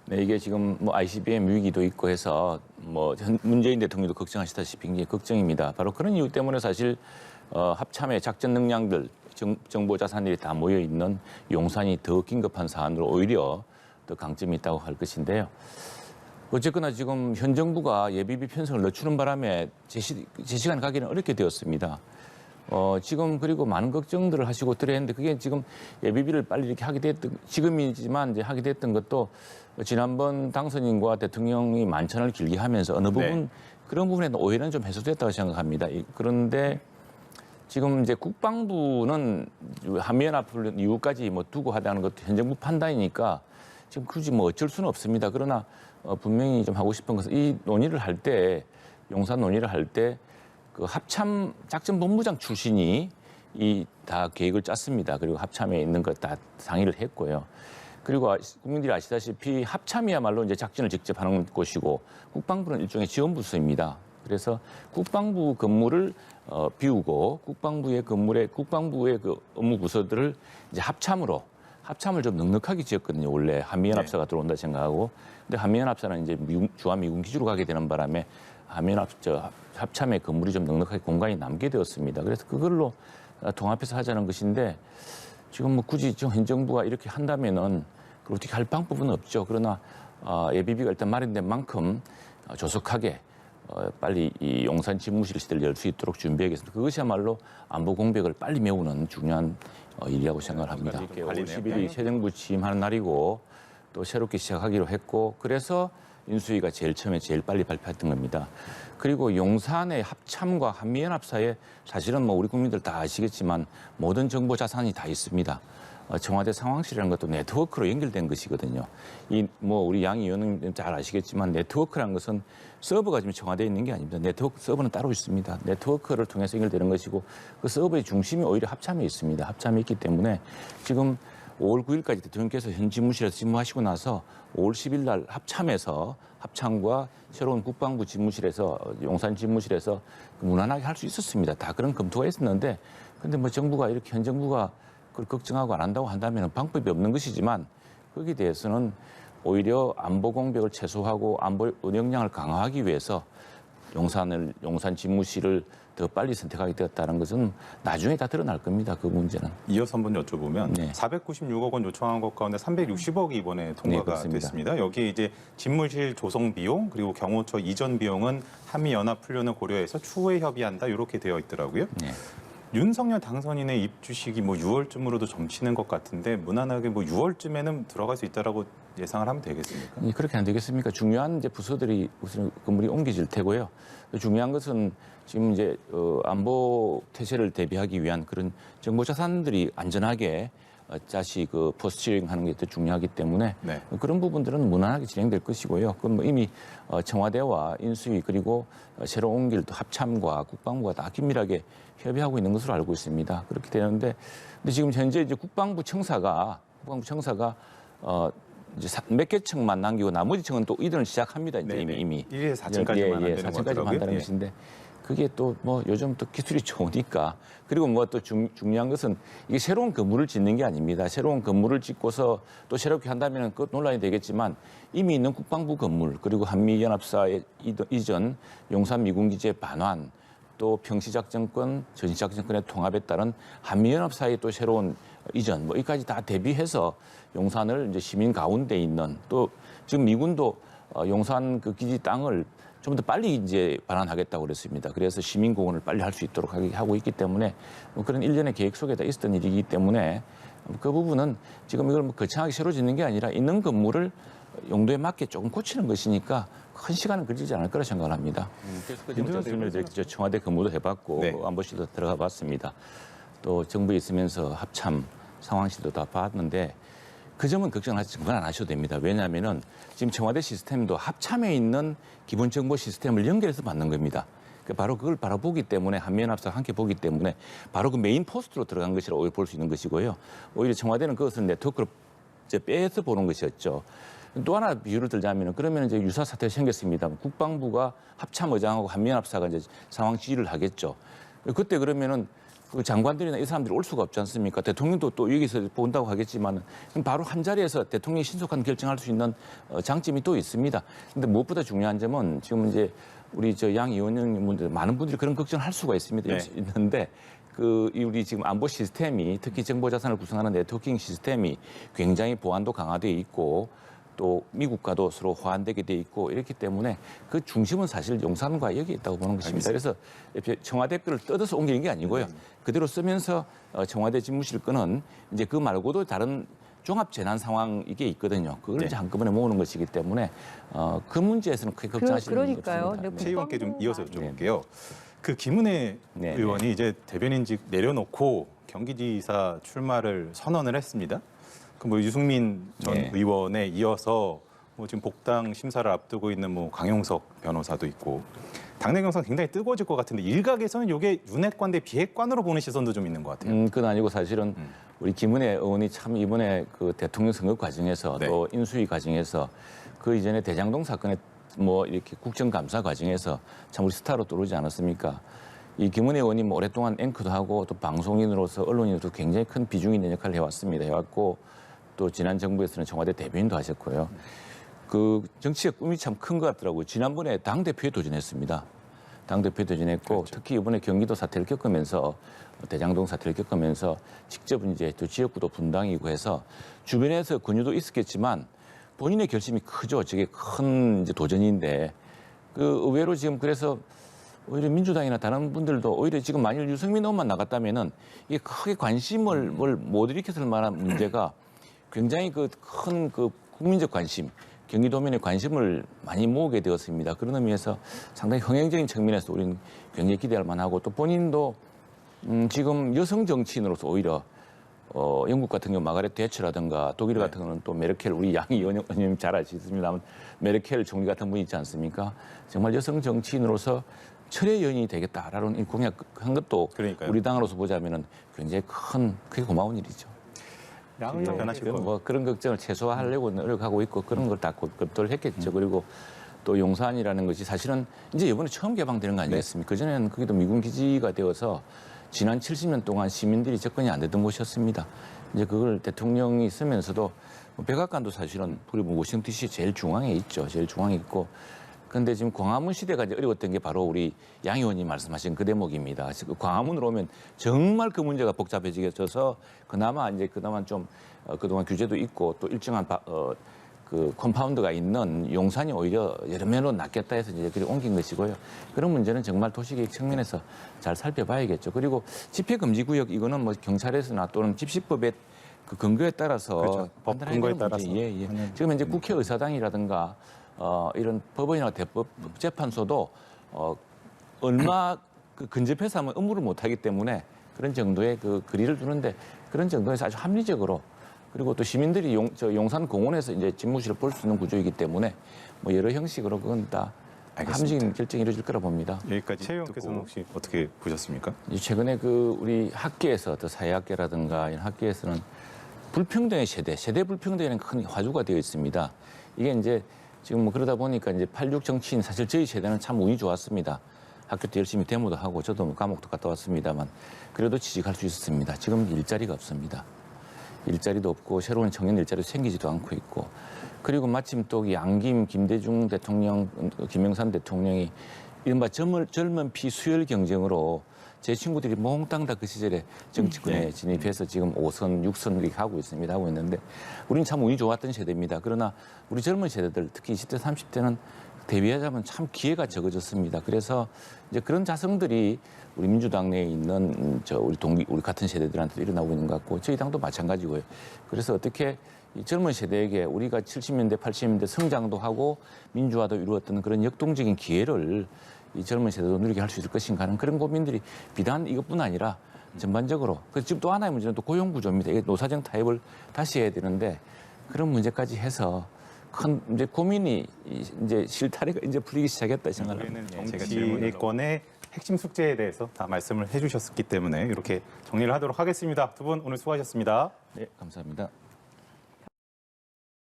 네, 이게 지금 뭐 ICBM 위기도 있고 해서 뭐 문재인 대통령도 걱정하시다시피 굉장히 걱정입니다. 바로 그런 이유 때문에 사실 합참의 작전 능량들, 정보 자산들이 다 모여 있는 용산이 더 긴급한 사안으로 오히려 더 강점이 있다고 할 것인데요. 어쨌거나 지금 현 정부가 예비비 편성을 늦추는 바람에 제시간 가기는 어렵게 되었습니다. 지금 그리고 많은 걱정들을 하시고 들어했는데 그게 지금 예비비를 빨리 이렇게 하게 됐던, 지금이지만 이제 하게 됐던 것도 지난번 당선인과 대통령이 만찬을 길게 하면서 어느 부분 네. 그런 부분에 오해는 좀 해소됐다고 생각합니다. 그런데 지금 이제 국방부는 한미연합훈련 이후까지 뭐 두고 하다는 것도 현 정부 판단이니까 지금 굳이 뭐 어쩔 수는 없습니다. 그러나 분명히 좀 하고 싶은 것은 이 논의를 할 때, 용산 논의를 할 때 그 합참 작전본부장 출신이 이 다 계획을 짰습니다. 그리고 합참에 있는 것 다 상의를 했고요. 그리고 국민들이 아시다시피 합참이야말로 이제 작전을 직접 하는 곳이고 국방부는 일종의 지원부서입니다. 그래서 국방부 건물을 비우고 국방부의 건물에 국방부의 그 업무 부서들을 이제 합참을 좀 넉넉하게 지었거든요. 원래 한미연합사가 들어온다 생각하고. 근데 한미연합사는 이제 주한미군 기지로 가게 되는 바람에 합참의 건물이 좀 넉넉하게 공간이 남게 되었습니다. 그래서 그걸로 통합해서 하자는 것인데 지금 뭐 굳이 현 정부가 이렇게 한다면은 어떻게 할 방법은 없죠. 그러나 예비비가 일단 마련된 만큼 조속하게 빨리 이 용산 집무실 시대를 열 수 있도록 준비하겠습니다. 그것이야말로 안보 공백을 빨리 메우는 중요한 일이라고 생각을 합니다. 5월 10일이 새 정부 취임하는 날이고 또 새롭게 시작하기로 했고 그래서 인수위가 제일 빨리 발표했던 겁니다. 그리고 용산의 합참과 한미연합사에 사실은 뭐 우리 국민들 다 아시겠지만 모든 정보 자산이 다 있습니다. 청와대 상황실이라는 것도 네트워크로 연결된 것이거든요. 이 뭐 우리 양 의원님 잘 아시겠지만 네트워크라는 것은 서버가 지금 청와대에 있는 게 아닙니다. 네트워크 서버는 따로 있습니다. 네트워크를 통해서 연결되는 것이고 그 서버의 중심이 오히려 합참에 있습니다. 합참에 있기 때문에 지금 5월 9일까지 대통령께서 현 집무실에서 집무하시고 나서 5월 10일 날 합참과 새로운 국방부 집무실에서 용산 집무실에서 무난하게 할 수 있었습니다. 다 그런 검토가 있었는데 근데 뭐 정부가 이렇게 현 정부가 그걸 걱정하고 안 한다고 한다면 방법이 없는 것이지만 거기에 대해서는 오히려 안보 공백을 최소화하고 안보 역량을 강화하기 위해서 용산 집무실을 더 빨리 선택하게 되었다는 것은 나중에 다 드러날 겁니다. 그 문제는. 이어서 한번 여쭤보면 네. 496억 원 요청한 것 가운데 360억이 이번에 통과가 네, 됐습니다. 여기에 이제 집무실 조성 비용 그리고 경호처 이전 비용은 한미연합훈련을 고려해서 추후에 협의한다 이렇게 되어 있더라고요. 네. 윤석열 당선인의 입주식이 뭐 6월쯤으로도 점치는 것 같은데 무난하게 뭐 6월쯤에는 들어갈 수 있다라고 예상을 하면 되겠습니까? 그렇게 안 되겠습니까? 중요한 이제 부서들이 우선 건물이 옮겨질 테고요. 중요한 것은 지금 이제 안보 태세를 대비하기 위한 그런 정보 자산들이 안전하게 다시 그 포스팅하는 게 더 중요하기 때문에 네. 그런 부분들은 무난하게 진행될 것이고요. 그건 뭐 이미 청와대와 인수위 그리고 새로 옮길 또 합참과 국방부가 다 긴밀하게 협의하고 있는 것으로 알고 있습니다. 그렇게 되는데 근데 지금 현재 이제 국방부 청사가 이제 몇 개 층만 남기고 나머지 층은 또 이전을 시작합니다. 이제 네네. 이미 1에 4층까지만 예, 4층까지만 한다는 것인데 그게 또 뭐 요즘 또 기술이 좋으니까 그리고 뭐 또 중요한 것은 이게 새로운 건물을 짓는 게 아닙니다. 새로운 건물을 짓고서 또 새롭게 한다면 그 논란이 되겠지만 이미 있는 국방부 건물 그리고 한미연합사의 이전 용산 미군기지의 반환 또 평시작전권, 전시작전권의 통합에 따른 한미연합사의 또 새로운 이전, 뭐 이까지 다 대비해서 용산을 이제 시민 가운데 있는 또 지금 미군도 용산 그 기지 땅을 좀 더 빨리 이제 반환하겠다고 그랬습니다. 그래서 시민공원을 빨리 할 수 있도록 하고 있기 때문에 뭐 그런 일련의 계획 속에 다 있었던 일이기 때문에 그 부분은 지금 이걸 뭐 거창하게 새로 짓는 게 아니라 있는 건물을 용도에 맞게 조금 고치는 것이니까 큰 시간은 걸리지 않을 거라 생각을 합니다. 그래서 그 말씀을 드렸죠. 청와대 근무도 해봤고 네. 안보실도 들어가 봤습니다. 또 정부에 있으면서 합참 상황실도 다 봤는데 그 점은 걱정하지 그건 안 하셔도 됩니다. 왜냐하면은 지금 청와대 시스템도 합참에 있는 기본 정보 시스템을 연결해서 받는 겁니다. 바로 그걸 바라보기 때문에 한미연합사가 함께 보기 때문에 바로 그 메인 포스트로 들어간 것이라고 오히려 볼 수 있는 것이고요. 오히려 청와대는 그것을 네트워크로 이제 빼서 보는 것이었죠. 또 하나 비유를 들자면 그러면 이제 유사 사태가 생겼습니다. 국방부가 합참의장하고 한미연합사가 이제 상황 지휘를 하겠죠. 그때 그러면은 그 장관들이나 이 사람들이 올 수가 없지 않습니까? 대통령도 또 여기서 본다고 하겠지만 바로 한 자리에서 대통령이 신속한 결정할 수 있는 장점이 또 있습니다. 근데 무엇보다 중요한 점은 지금 이제 우리 저 양 의원님들 많은 분들이 그런 걱정을 할 수가 있습니다. 네. 있는데 우리 지금 안보 시스템이 특히 정보 자산을 구성하는 네트워킹 시스템이 굉장히 보안도 강화되어 있고 또 미국과도 서로 호환되게 돼 있고 이렇기 때문에 그 중심은 사실 용산과 여기 있다고 보는 것입니다. 그래서 청와대 거를 뜯어서 옮기는 게 아니고요. 그대로 쓰면서 청와대 집무실 거는 이제 그 말고도 다른 종합 재난 상황 이게 있거든요. 그걸 네. 이제 한꺼번에 모으는 것이기 때문에 그 문제에서는 크게 걱정하시는 분이 그러니까요. 없습니다. 근데 네. 최 의원께 좀 이어서 여쭤볼게요. 그 김은혜 네, 의원이 이제 대변인직 내려놓고 경기지사 출마를 선언을 했습니다. 그 뭐 유승민 전 네. 의원에 이어서 뭐 지금 복당 심사를 앞두고 있는 뭐 강용석 변호사도 있고 당내 경선 굉장히 뜨거워질 것 같은데 일각에서는 이게 윤핵관 대 비핵관으로 보는 시선도 좀 있는 것 같아요. 그건 아니고 사실은 우리 김은혜 의원이 참 이번에 그 대통령 선거 과정에서 네. 또 인수위 과정에서 그 이전에 대장동 사건에 뭐 이렇게 국정감사 과정에서 참 우리 스타로 떠오르지 않았습니까? 이 김은혜 의원이 뭐 오랫동안 앵커도 하고 또 방송인으로서 언론인으로서 굉장히 큰 비중 있는 역할을 해왔습니다. 해왔고 또 지난 정부에서는 청와대 대변인도 하셨고요. 그 정치의 꿈이 참 큰 것 같더라고요. 지난번에 당대표에 도전했습니다. 당대표에 도전했고 그렇죠. 특히 이번에 경기도 사태를 겪으면서 대장동 사태를 겪으면서 직접 이제 또 지역구도 분당이고 해서 주변에서 권유도 있었겠지만 본인의 결심이 크죠. 저게 큰 이제 도전인데 그 의외로 지금 그래서 오히려 민주당이나 다른 분들도 오히려 지금 만일 유승민 의원만 나갔다면은 이게 크게 관심을 못 일으켰을 만한 문제가 굉장히 그 큰 그 국민적 관심, 경기도민의 관심을 많이 모으게 되었습니다. 그런 의미에서 상당히 흥행적인 측면에서 우리는 굉장히 기대할 만하고 또 본인도 지금 여성 정치인으로서 오히려 영국 같은 경우 마가렛 대처라든가 독일 같은 경우는 또 메르켈 우리 양 의원님 잘 아시겠습니다만 메르켈 총리 같은 분이 있지 않습니까? 정말 여성 정치인으로서 철의 여인이 되겠다라는 이 공약한 것도 그러니까요. 우리 당으로서 보자면은 굉장히 크게 고마운 일이죠. 양 의원 변하실 거예요. 뭐 그런 걱정을 최소화하려고 노력하고 있고 그런 걸 다 검토를 했겠죠. 그리고 또 용산이라는 것이 사실은 이제 이번에 처음 개방되는 거 아니겠습니까? 그전에는 거기도 미군 기지가 되어서 지난 70년 동안 시민들이 접근이 안 되던 곳이었습니다. 이제 그걸 대통령이 쓰면서도 백악관도 사실은 우리 워싱턴 DC 제일 중앙에 있죠. 제일 중앙에 있고. 그런데 지금 광화문 시대가 이제 어려웠던 게 바로 우리 양 의원님 말씀하신 그 대목입니다. 광화문으로 오면 정말 그 문제가 복잡해지겠어서 그나마 좀 그동안 규제도 있고 또 일정한 그 컴파운드가 있는 용산이 오히려 여러 면으로 낫겠다 해서 이제 그리 옮긴 것이고요. 그런 문제는 정말 도시계획 측면에서 잘 살펴봐야겠죠. 그리고 집회금지구역 이거는 뭐 경찰에서나 또는 집시법의 그 근거에 따라서 그렇죠. 법 판단해야 근거에 되는 따라서 문제. 하는 지금 현재 국회의사당이라든가 이런 법원이나 대법 재판소도 얼마 그 근접해서 하면 업무를 못하기 때문에 그런 정도의 그 거리를 두는데 그런 정도에서 아주 합리적으로 그리고 또 시민들이 용산 공원에서 이제 집무실을 볼 수 있는 구조이기 때문에 뭐 여러 형식으로 그건 다 합리적인 결정이 이루어질 거라 봅니다. 여기까지 최 의원께서는 혹시 어떻게 보셨습니까? 최근에 그 우리 학계에서 또 사회학계라든가 이런 학계에서는 불평등의 세대 불평등에는 큰 화두가 되어 있습니다. 이게 이제 지금 뭐 그러다 보니까 이제 86 정치인 사실 저희 세대는 참 운이 좋았습니다. 학교 때 열심히 데모도 하고 저도 뭐 감옥도 갔다 왔습니다만 그래도 취직할 수 있었습니다. 지금 일자리가 없습니다. 일자리도 없고 새로운 청년 일자리도 생기지도 않고 있고 그리고 마침 또 양김 김대중 대통령 김영삼 대통령이 이른바 젊은 피 수혈 경쟁으로 제 친구들이 몽땅 다 그 시절에 정치권에 진입해서 지금 5선, 6선 이렇게 하고 있습니다. 하고 있는데 우리는 참 운이 좋았던 세대입니다. 그러나 우리 젊은 세대들 특히 20대, 30대는 대비하자면 참 기회가 적어졌습니다. 그래서 이제 그런 자성들이 우리 민주당 내에 있는 우리 같은 세대들한테도 일어나고 있는 것 같고 저희 당도 마찬가지고요. 그래서 어떻게 이 젊은 세대에게 우리가 70년대, 80년대 성장도 하고 민주화도 이루었던 그런 역동적인 기회를 이 젊은 세대도 누리게 할 수 있을 것인가 하는 그런 고민들이 비단 이것뿐 아니라 전반적으로 그래서 지금 또 하나의 문제는 또 고용 구조입니다. 이게 노사정 타협을 다시 해야 되는데 그런 문제까지 해서 큰 이제 고민이 이제 실타래가 이제 풀리기 시작했다 생각합니다. 우리는 정치권의 핵심 숙제에 대해서 다 말씀을 해주셨기 때문에 이렇게 정리를 하도록 하겠습니다. 두 분 오늘 수고하셨습니다. 네, 감사합니다.